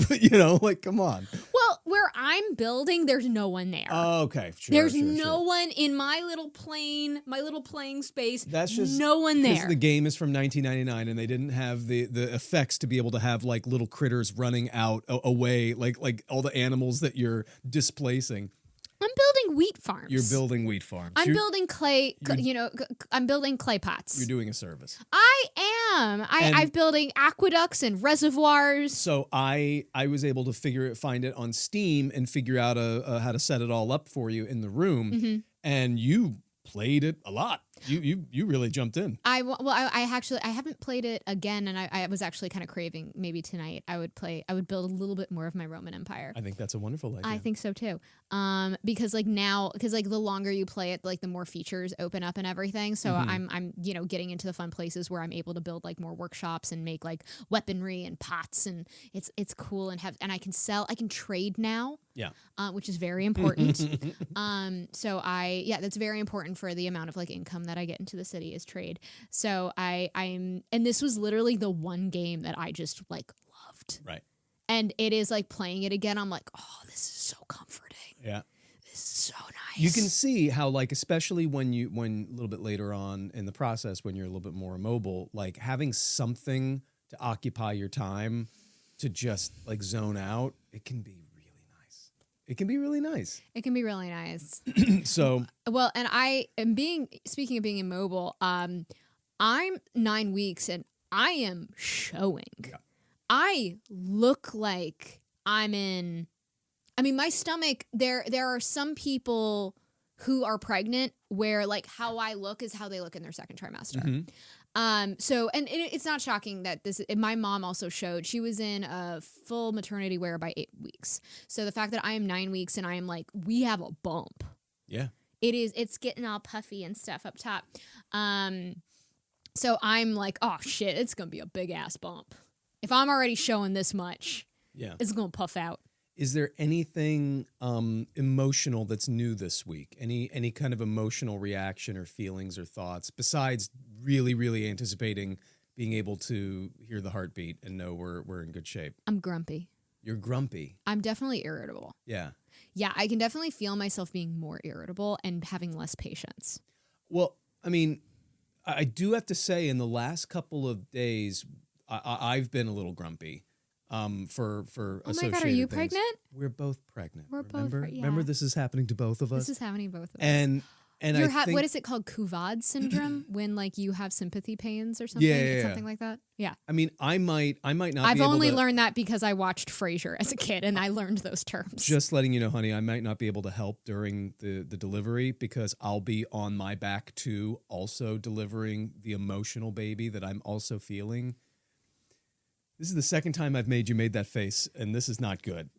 Like, come on. Well, where I'm building, there's no one there. Oh, okay. Sure, there's no one in my little playing space. That's just no one there. The game is from 1999 and they didn't have the effects to be able to have like little critters running out away, like all the animals that you're displacing. I'm building wheat farms. You're building wheat farms. I'm building clay, I'm building clay pots. You're doing a service. I am. I'm building aqueducts and reservoirs. So I was able to find it on Steam and figure out how to set it all up for you in the room. And you played it a lot. You really jumped in. I haven't played it again, and I was actually kind of craving maybe tonight I would build a little bit more of my Roman Empire. I think that's a wonderful idea. I think so too. Because the longer you play it, like the more features open up and everything. So I'm getting into the fun places where I'm able to build like more workshops and make like weaponry and pots, and it's cool and I can trade now. Yeah. Which is very important. That's very important for the amount of like income that I get into the city is trade. So and this was literally the one game that I just like loved. Right. And it is like playing it again. I'm like, oh, this is so comforting. Yeah. This is so nice. You can see how like, especially when a little bit later on in the process, when you're a little bit more mobile, like having something to occupy your time to just like zone out, it can be really nice. So, well, and speaking of being immobile, I'm 9 weeks and I am showing. Yeah. I look like my stomach, there are some people who are pregnant where like how I look is how they look in their second trimester. So, and it's not shocking that my mom also showed she was in a full maternity wear by 8 weeks. So the fact that I am 9 weeks and I am like, we have a bump. Yeah. It's getting all puffy and stuff up top. So I'm like, oh shit, it's going to be a big ass bump. If I'm already showing this much, it's going to puff out. Is there anything emotional that's new this week? Any kind of emotional reaction or feelings or thoughts besides really, really anticipating being able to hear the heartbeat and know we're in good shape? I'm grumpy. You're grumpy. I'm definitely irritable. Yeah. Yeah, I can definitely feel myself being more irritable and having less patience. Well, I mean, I do have to say in the last couple of days, I've been a little grumpy. For Oh my associated God, are you things. pregnant? We're both pregnant. We're both remember? yeah. Remember, this is happening to both of us. This is happening to both of us. And You're I think what is it called? Couvade syndrome, when like you have sympathy pains or something. Yeah, It's yeah. something like that. Yeah. I mean, I might not. I've be able only to, learned that because I watched Frasier as a kid and I learned those terms. Just letting you know, honey, I might not be able to help during the delivery because I'll be on my back too, also delivering the emotional baby that I'm also feeling. This is the second time I've made that face, and this is not good.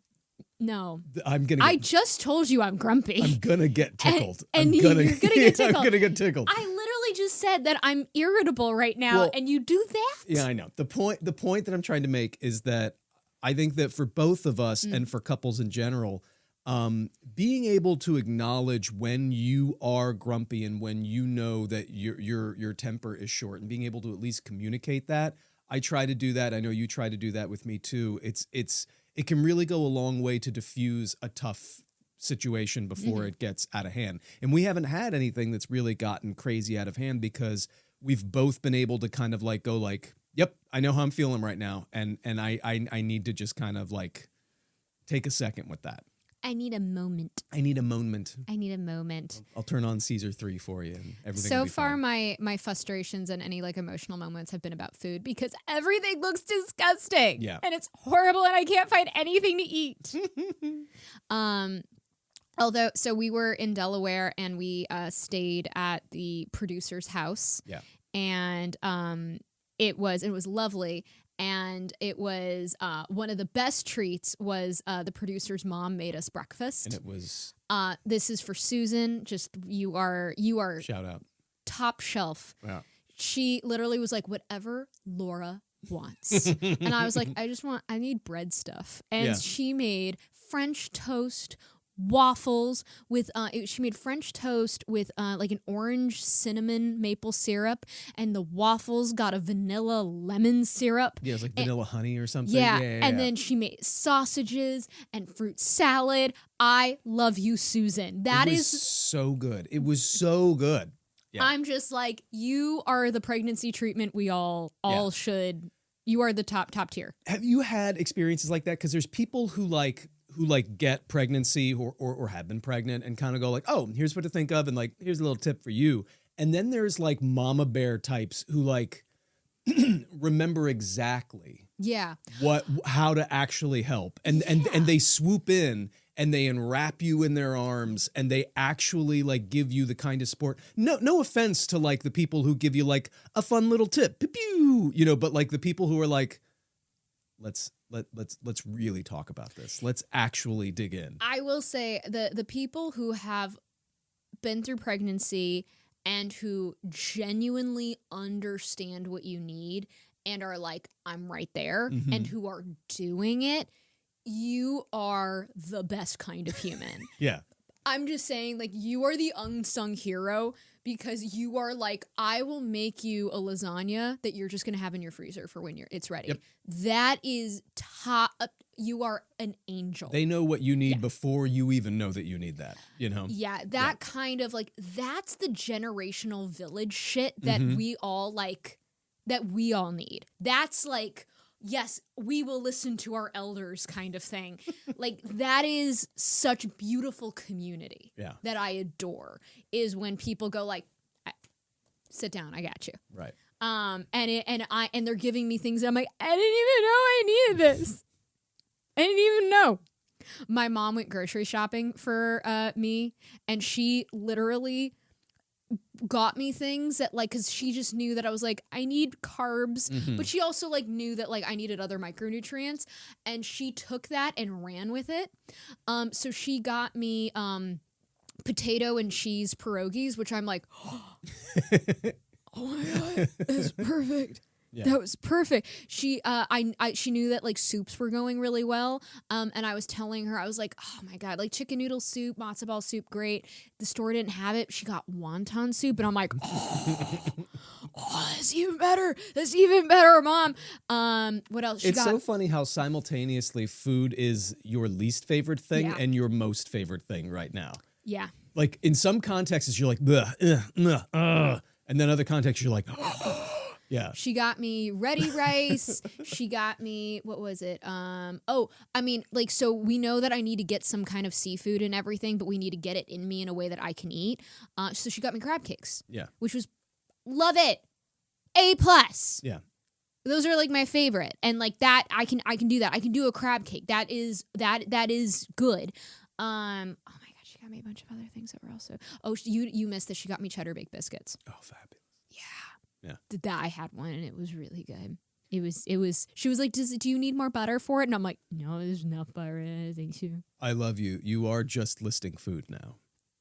No. I just told you I'm grumpy. I'm gonna get tickled. And you're gonna get tickled. I'm gonna get tickled. I literally just said that I'm irritable right now, Well, and you do that? Yeah, I know. The point that I'm trying to make is that I think that for both of us and for couples in general, being able to acknowledge when you are grumpy and when you know that your temper is short, and being able to at least communicate that. I try to do that. I know you try to do that with me too. It can really go a long way to diffuse a tough situation before it gets out of hand. And we haven't had anything that's really gotten crazy out of hand because we've both been able to kind of like go like, yep, I know how I'm feeling right now. And I need to just kind of like take a second with that. I need a moment. I need a moment. I'll turn on Caesar 3 for you and everything So will be far, fine. my frustrations and any like emotional moments have been about food because everything looks disgusting. Yeah. And it's horrible and I can't find anything to eat. Although, so we were in Delaware and we stayed at the producer's house. Yeah. And it was lovely. And it was one of the best treats was the producer's mom made us breakfast. And it was this is for Susan. Just you are shout out. top shelf. Yeah. She literally was like, whatever Laura wants. And I was like, I need bread stuff. And Yeah. she made French toast, waffles with she made French toast with like an orange cinnamon maple syrup, and the waffles got a vanilla lemon syrup. Yeah, it was like vanilla honey or something. Yeah, yeah. and then she made sausages and fruit salad. I love you, Susan. That it was is so good. It was so good. Yeah. I'm just like, you are the pregnancy treatment we all should. You are the top tier. Have you had experiences like that? Because there's people who get pregnancy or have been pregnant and kind of go like, oh, here's what to think of, and like here's a little tip for you. And then there's like mama bear types who like remember exactly how to actually help, and they swoop in and they enwrap you in their arms and they actually like give you the kind of support. No offense to like the people who give you like a fun little tip, pew, but like the people who are like, let's really talk about this. Let's actually dig in. I will say the people who have been through pregnancy and who genuinely understand what you need and are like, I'm right there, and who are doing it, you are the best kind of human. Yeah. I'm just saying, like, you are the unsung hero because you are like, I will make you a lasagna that you're just going to have in your freezer for when it's ready. Yep. That is top. You are an angel. They know what you need before you even know that you need that, Yeah, that kind of like, that's the generational village shit that we all like, that we all need. That's like, yes, we will listen to our elders kind of thing. Like, that is such beautiful community that I adore, is when people go like, sit down, I got you. Right. And they're giving me things that I'm like, I didn't even know I needed this. I didn't even know. My mom went grocery shopping for me, and she literally got me things that like, because she just knew that I was like, I need carbs, but she also like knew that like I needed other micronutrients, and she took that and ran with it. So she got me potato and cheese pierogies, which I'm like, oh my god, that's perfect. Yeah. That was perfect. She she knew that like soups were going really well. And I was telling her, I was like, oh my god, like chicken noodle soup, matzo ball soup, great. The store didn't have it. She got wonton soup, and I'm like, that's even better. That's even better, Mom. What else? It's so funny how simultaneously food is your least favorite thing Yeah. and your most favorite thing right now. Yeah. Like in some contexts, you're like, and then other contexts, you're like, yeah. She got me ready rice. She got me, what was it? So we know that I need to get some kind of seafood and everything, but we need to get it in me in a way that I can eat. So she got me crab cakes. Yeah. Which was, love it. A+. Yeah. Those are like my favorite. And like that, I can do that. I can do a crab cake. That is good. Oh my god, she got me a bunch of other things that were also. Oh, you missed this. She got me cheddar baked biscuits. Oh, fabulous. Yeah. That I had one and it was really good. It was. She was like, "Do you need more butter for it?" And I'm like, "No, there's enough butter in it. Thank you." I love you. You are just listing food now.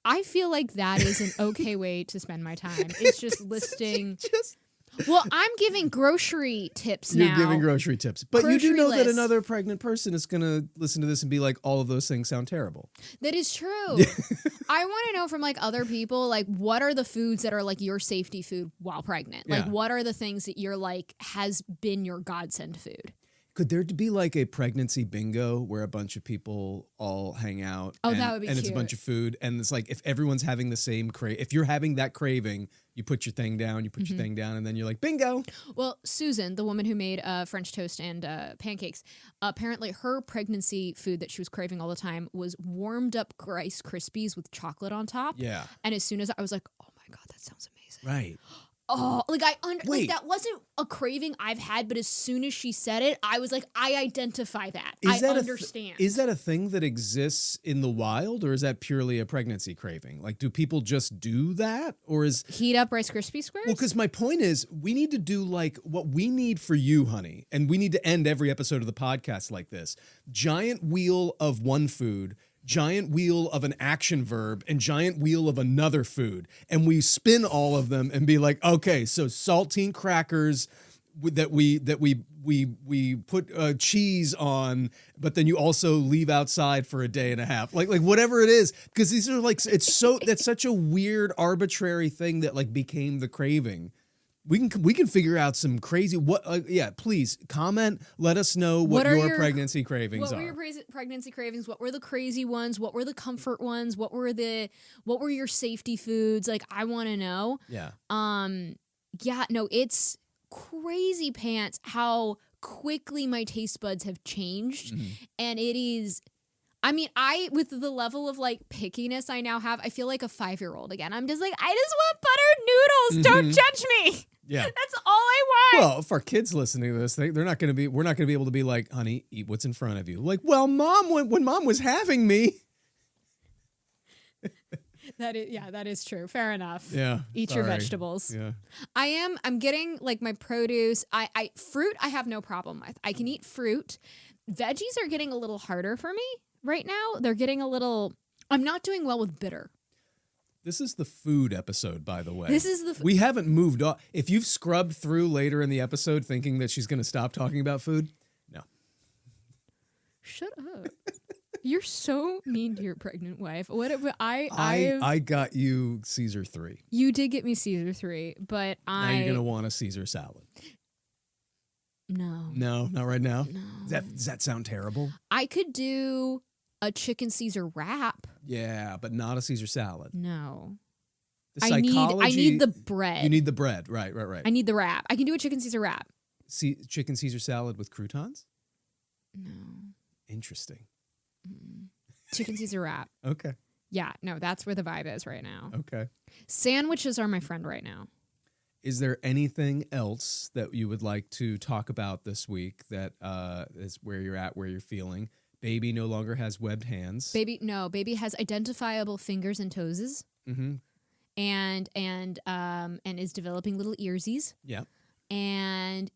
I feel like that is an okay way to spend my time. It's just listing. Just Well, I'm giving grocery tips you're now. giving grocery tips, but you do Grocery know that list. another pregnant person is going to listen to this and be like, all of those things sound terrible. That is true. I want to know from like other people, like what are the foods that are like your safety food while pregnant? Like Yeah. what are the things that you're like has been your godsend food? Could there be like a pregnancy bingo where a bunch of people all hang out? Oh, and, that would be and it's a cute. bunch of food, and it's like if everyone's having the same if you're having that craving, you put your thing down, Mm-hmm. your thing down, and then you're like bingo. Well, Susan, the woman who made French toast and pancakes, apparently her pregnancy food that she was craving all the time was warmed up Rice Krispies with chocolate on top. Yeah, And as soon as I was like, oh my god, that sounds amazing. right. Oh, like Wait. that wasn't a craving I've had, but as soon as she said it, I was like, I identify that. I understand. Is that a thing that exists in the wild, or is that purely a pregnancy craving? Like, do people just do that, or is Heat up Rice Krispie squares? well? Because my point is, we need to do like what we need for you, honey, and we need to end every episode of the podcast like this: giant wheel of one food, giant wheel of an action verb, and giant wheel of another food, and we spin all of them and be like, okay, so saltine crackers that we put cheese on, but then you also leave outside for a day and a half, like whatever it is, because these are like that's such a weird arbitrary thing that like became the craving. We can figure out some crazy please comment, let us know what your pregnancy cravings What are. were your pregnancy cravings? What were the crazy ones? What were the comfort ones? What were your safety foods? Like I want to know. Yeah. Yeah, no, it's crazy pants how quickly my taste buds have changed. And it is, I mean, with the level of like pickiness I now have, I feel like a 5-year-old again. I'm just like, I just want buttered noodles. Don't judge me. Yeah. That's all I want. Well, if our kids listening to this, we're not going to be able to be like, honey, eat what's in front of you. Like, well, mom, when mom was having me. That is true. Fair enough. Yeah. Eat your sorry. vegetables. Yeah. I'm getting like my produce. Fruit I have no problem with. I can eat fruit. Veggies are getting a little harder for me right now. They're getting a little, I'm not doing well with bitter. This is the food episode, by the way. This is the We haven't moved on. If you've scrubbed through later in the episode thinking that she's going to stop talking about food, no. Shut up. You're so mean to your pregnant wife. What I got you Caesar 3. You did get me Caesar 3, but Now you're going to want a Caesar salad. No. No, not right now. No. Does that sound terrible? I could do a chicken Caesar wrap. Yeah, but not a Caesar salad. No. The I need the bread. You need the bread. Right. I need the wrap. I can do a chicken Caesar wrap. Chicken Caesar salad with croutons? No. Interesting. Chicken Caesar wrap. Okay. Yeah, no, that's where the vibe is right now. Okay. Sandwiches are my friend right now. Is there anything else that you would like to talk about this week that is where you're at, where you're feeling? Baby no longer has webbed hands. Baby has identifiable fingers and toeses, Mm-hmm. and is developing little earsies. Yeah. And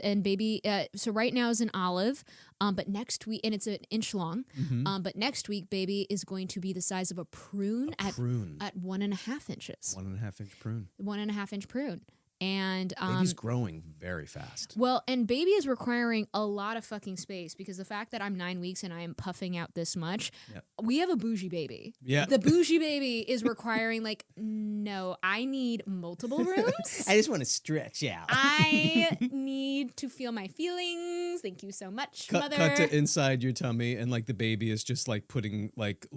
and baby, so right now is an olive, but next week, and it's an inch long, Mm-hmm. but next week, baby is going to be the size of a prune Prune. at 1.5 inches, 1.5-inch prune. 1.5 inch prune. And Baby's growing very fast. well, and baby is requiring a lot of fucking space because the fact that I'm 9 weeks and I am puffing out this much, Yep. we have a bougie baby. Yeah. The bougie baby is requiring like, no, I need multiple rooms. I just want to stretch out. I need to feel my feelings. Thank you so much, mother. Cut to inside your tummy, and like the baby is just like putting like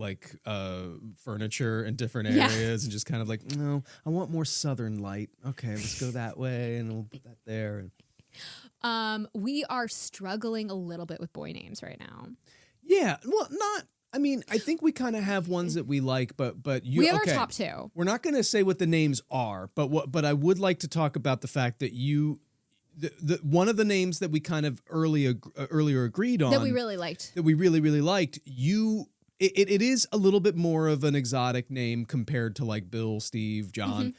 furniture in different Yeah. areas, and just kind of like, no, I want more southern light. Okay, let's go that way, and we'll put that there. We are struggling a little bit with boy names right now. Yeah, well, not. I mean, I think we kind of have ones that we like, but you. We have okay. our top two. We're not going to say what the names are, but I would like to talk about the fact that the one of the names that we kind of earlier agreed on That we really liked. really liked. It is a little bit more of an exotic name compared to like Bill, Steve, John.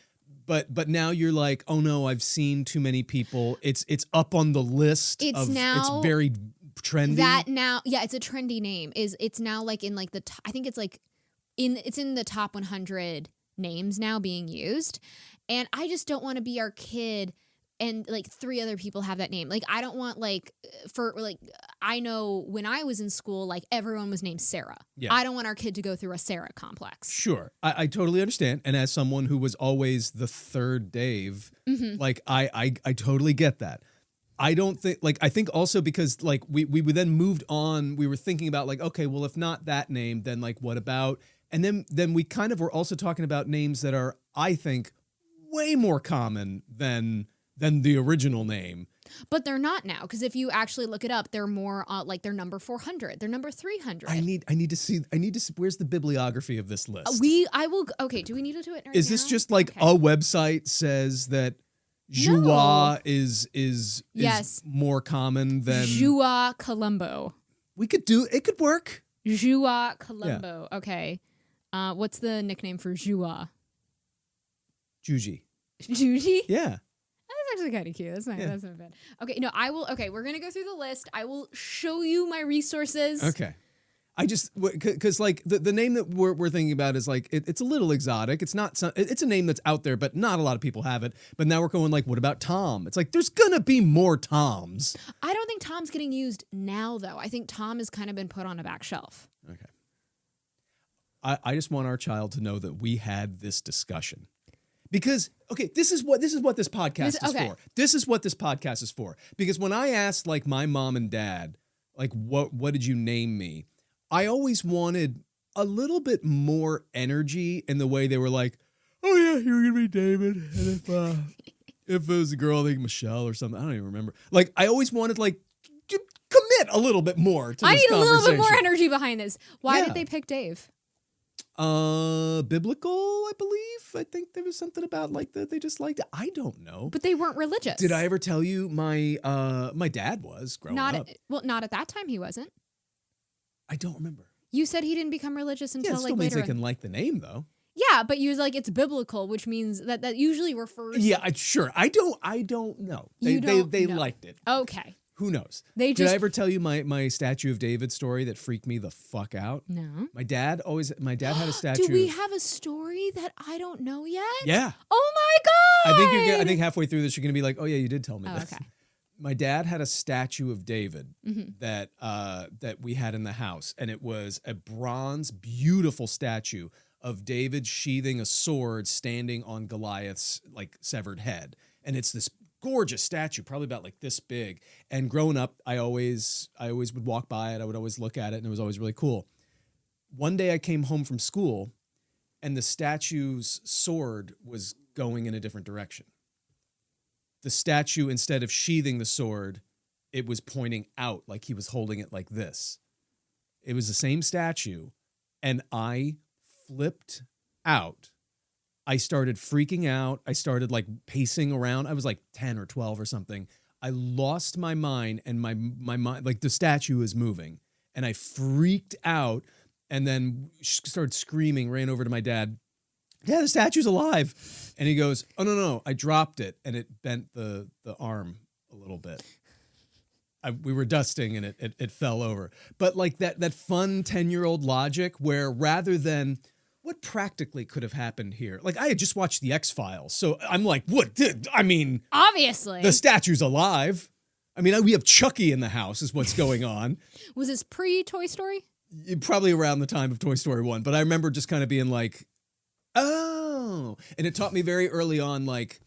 Mm-hmm. But now you're like, oh no, I've seen too many people. It's up on the list. It's now it's very trendy. It's a trendy name. It's now like in like I think it's like it's in the top 100 names now being used, and I just don't want to be our kid and like 3 other people have that name. Like I don't want I know when I was in school, like everyone was named Sarah. Yeah. I don't want our kid to go through a Sarah complex. Sure. I totally understand. And as someone who was always the third Dave, Mm-hmm. like I totally get that. I don't think I think also because like we then moved on, we were thinking about like, okay, well, if not that name, then like what about, and then we kind of were also talking about names that are, I think, way more common than the original name. But they're not now, because if you actually look it up, they're more like they're number 400. They're number 300. I need to see. Where's the bibliography of this list? Okay, do we need to do it right Is this now? just like Okay. a website says that Joie is Yes. more common than Joie Colombo. we could do? It could work. Joie Colombo. Okay. What's the nickname for Joie? Juji. Juji? Yeah. That's actually kind of cute. That's not, Yeah. that's not bad. Okay, no, I will. Okay, we're going to go through the list. I will show you my resources. Okay. I just because like the name that we're thinking about is like it's a little exotic. It's not. It's a name that's out there, but not a lot of people have it. But now we're going like, what about Tom? It's like there's gonna be more Toms. I don't think Tom's getting used now, though. I think Tom has kind of been put on a back shelf. Okay. I just want our child to know that we had this discussion. Because okay, this is what this podcast is for. This is what this podcast is for. Because when I asked like my mom and dad, like what did you name me? I always wanted a little bit more energy in the way they were like, oh yeah, you're gonna be David, and if it was a girl, I think Michelle or something. I don't even remember. Like I always wanted like to commit a little bit more to I this need a little bit more conversation. energy behind this. Why Yeah. did they pick Dave? Biblical, I believe. I think there was something about like that they just liked it. I don't know. But they weren't religious. Did I ever tell you my dad was growing up? Not at that time. He wasn't. I don't remember. You said he didn't become religious Yeah, until it still like means later. they can like the name though. Yeah, but you was like it's biblical, which means that usually refers. Yeah, sure. I don't know. You don't they know. liked it. Okay. Who knows? They Did just I ever tell you my Statue of David story that freaked me the fuck out? no. My dad had a statue. Do we have a story that I don't know yet? Yeah. Oh my god! I think halfway through this you're gonna be like, oh yeah, you did tell me Oh, this. okay. My dad had a statue of David Mm-hmm. that we had in the house, and it was a bronze, beautiful statue of David sheathing a sword, standing on Goliath's like severed head, and it's this gorgeous statue, probably about like this big. And growing up, I always would walk by it. I would always look at it, and it was always really cool. One day, I came home from school, and the statue's sword was going in a different direction. The statue, instead of sheathing the sword, it was pointing out like he was holding it like this. It was the same statue, and I flipped out. I started freaking out. I started like pacing around. I was like 10 or 12 or something. I lost my mind, and my mind, like the statue is moving, and I freaked out, and then started screaming, ran over to my dad. Yeah, the statue's alive. And he goes, oh, no, I dropped it, and it bent the arm a little bit. We were dusting, and it fell over. But like that fun 10-year-old logic where rather than what practically could have happened here? Like I had just watched The X-Files, so I'm like, Obviously. the statue's alive. I mean, we have Chucky in the house is what's going on. Was this pre-Toy Story? Probably around the time of Toy Story 1, but I remember just kind of being like, oh. And it taught me very early on, like,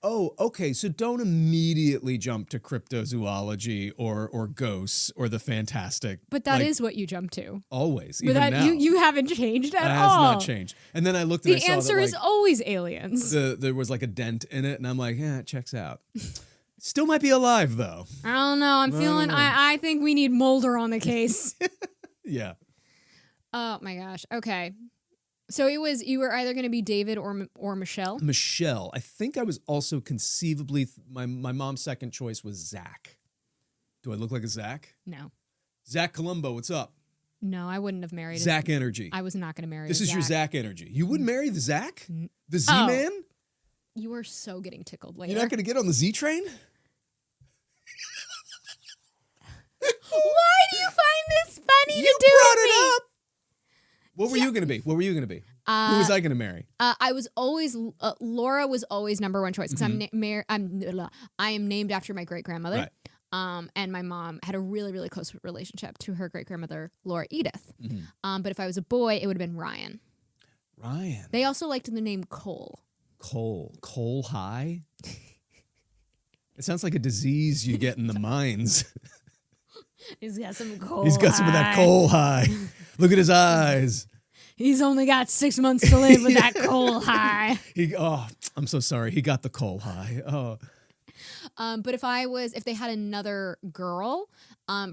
oh, okay, so don't immediately jump to cryptozoology or ghosts or the fantastic. But that is what you jump to. Always, But even now. you haven't changed at that all. has not changed. And then I looked and I The saw that, answer is like, always aliens. there was like a dent in it, and I'm like, yeah, it checks out. Still might be alive, though. I don't know. I'm feeling, I think we need Mulder on the case. Yeah. Oh my gosh. Okay. So you were either going to be David or Michelle. Michelle. I think I was also conceivably, my mom's second choice was Zach. Do I look like a Zach? No. Zach Columbo, what's up? No, I wouldn't have married Zach energy. I was not going to marry This a is your Zach. Zach energy. You wouldn't marry the Zach? The Oh. Z-Man? You are so getting tickled later. You're not going to get on the Z train? Why do you find this funny You to do brought with it me? up. What were you going to be? What were you going to be? Who was I going to marry? I was always Laura was always number one choice because I am named after my great grandmother. Right. And my mom had a really, really close relationship to her great grandmother, Laura Edith. But if I was a boy, it would have been Ryan. Ryan. They also liked the name Cole. Coal high? It sounds like a disease you get in the mines. He's got some coal. He's got some of that coal high. Look at his eyes. He's only got 6 months to live with that coal high. I'm so sorry. He got the coal high. Oh. But if they had another girl,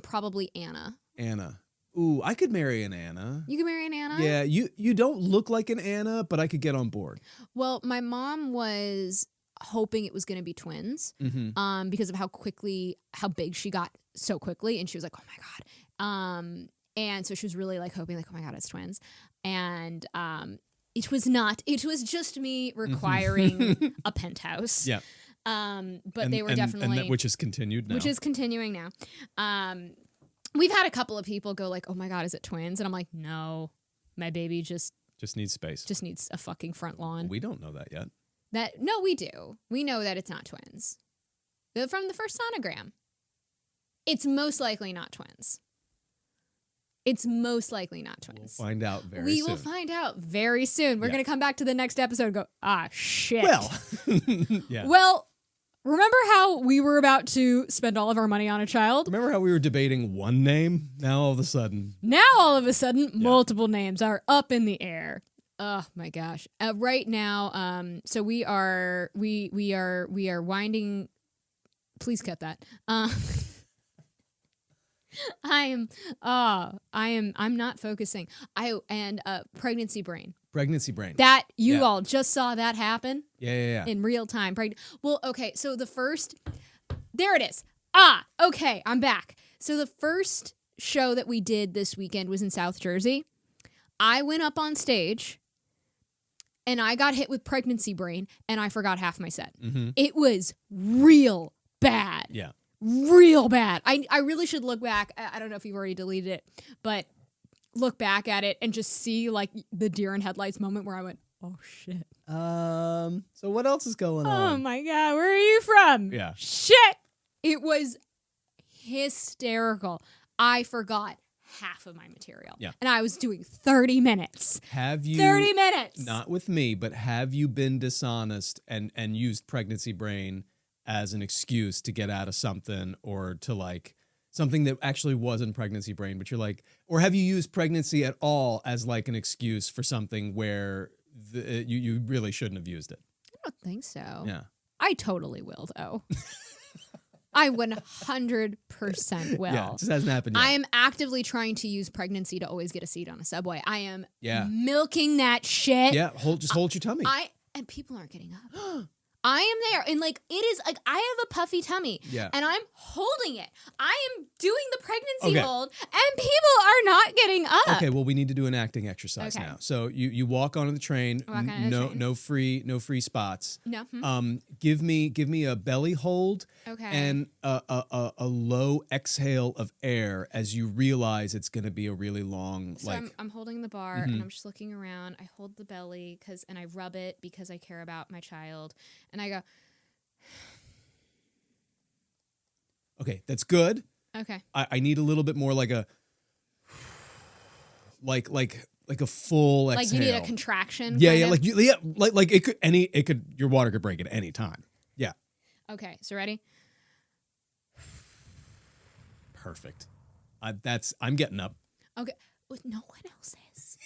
probably Anna. Anna. Ooh, I could marry an Anna. You could marry an Anna? Yeah, you don't look like an Anna, but I could get on board. Well, my mom was hoping it was going to be twins because of how big she got so quickly. And she was like, oh my God. And so she was really like hoping like, oh my God, it's twins. And it was not. It was just me requiring a penthouse. Yeah. But they were definitely. which is continued now. Which is continuing now. We've had a couple of people go like, oh my God, is it twins? And I'm like, no, my baby just needs space. Just needs a fucking front lawn. We don't know that yet. No, we do. We know that it's not twins. They're from the first sonogram. It's most likely not twins. It's most likely not twins. We'll find out very soon. We will find out very soon. We're going to come back to the next episode and go, shit. Well, yeah. Well, remember how we were about to spend all of our money on a child? Remember how we were debating one name? Now all of a sudden, multiple names are up in the air. Oh my gosh! Right now, so we are winding. Please cut that. I'm not focusing. Pregnancy brain. Pregnancy brain. That you all just saw that happen. Yeah. In real time. Well, okay. So there it is. Okay. I'm back. So the first show that we did this weekend was in South Jersey. I went up on stage and I got hit with pregnancy brain and I forgot half my set. Mm-hmm. It was real bad. Yeah. Real bad. I really should look back. I don't know if you've already deleted it, but look back at it and just see like the deer in headlights moment where I went, oh shit. So what else is going on? Oh my God, where are you from? Yeah. Shit. It was hysterical. I forgot half of my material. Yeah. And I was doing 30 minutes. Have you 30 minutes. Not with me, but have you been dishonest and used pregnancy brain as an excuse to get out of something or to like something that actually wasn't pregnancy brain, but you're like, or have you used pregnancy at all as like an excuse for something where you really shouldn't have used it? I don't think so. Yeah. I totally will though. I 100% will. Yeah, it just hasn't happened yet. I am actively trying to use pregnancy to always get a seat on a subway. I am Yeah. milking that shit. Yeah, hold your tummy. And people aren't getting up. I am there, and like it is like I have a puffy tummy, Yeah. and I'm holding it. I am doing the pregnancy Okay. hold, and people are not getting up. Okay, well, we need to do an acting exercise Okay. now. So you walk onto the train. Walk onto the no train. no free spots. No. Give me a belly hold. Okay. And a low exhale of air as you realize it's going to be a really long So I'm holding the bar and I'm just looking around. I hold the belly and I rub it because I care about my child, and I go, Okay, that's good. okay. I need a little bit more like a like a full exhale. Like you need a contraction. Yeah, kind yeah, of? like it could your water could break at any time. Yeah. Okay, so ready? Perfect. I'm getting up. Okay. Well, no one else is.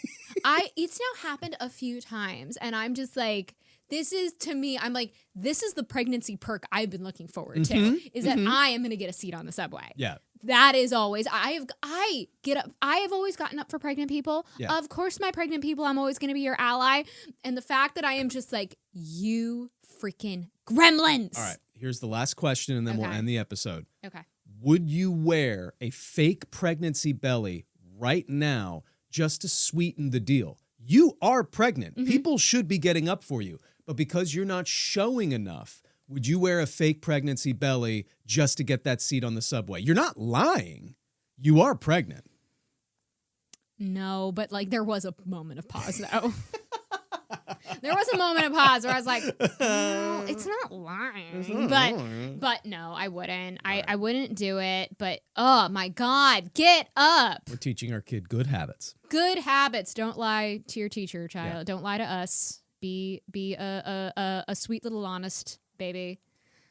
It's now happened a few times, and I'm just like, this is to me, I'm like, this is the pregnancy perk I've been looking forward to, is that I am going to get a seat on the subway. Yeah. That is always, I have always gotten up for pregnant people. Yeah. Of course, my pregnant people, I'm always going to be your ally. And the fact that I am just like, you freaking gremlins. All right. Here's the last question, and then we'll Okay. end the episode. Okay. Would you wear a fake pregnancy belly right now just to sweeten the deal? You are pregnant. People should be getting up for you. But because you're not showing enough, would you wear a fake pregnancy belly just to get that seat on the subway? You're not lying. You are pregnant. No, but like there was a moment of pause though. There was a moment of pause where I was like, no, it's not lying. But no, I wouldn't. I wouldn't do it. But oh my God, get up. We're teaching our kid good habits. Good habits. Don't lie to your teacher, child. Yeah. Don't lie to us. Be a sweet little honest baby.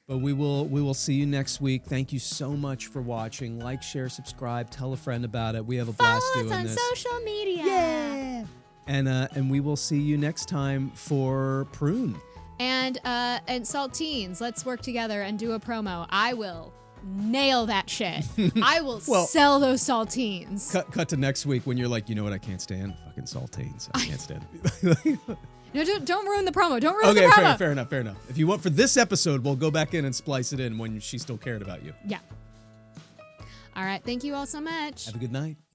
But we will see you next week. Thank you so much for watching. Like, share, subscribe, tell a friend about it. We have a blast Follow doing us on this. social media. Yeah. And we will see you next time for Prune. And Saltines, let's work together and do a promo. I will nail that shit. I will sell those saltines. Cut to next week when you're like, you know what, I can't stand fucking saltines. I can't stand it. No, don't ruin the promo. Don't ruin the promo. Okay, fair enough. If you want for this episode, we'll go back in and splice it in when she still cared about you. Yeah. All right. Thank you all so much. Have a good night.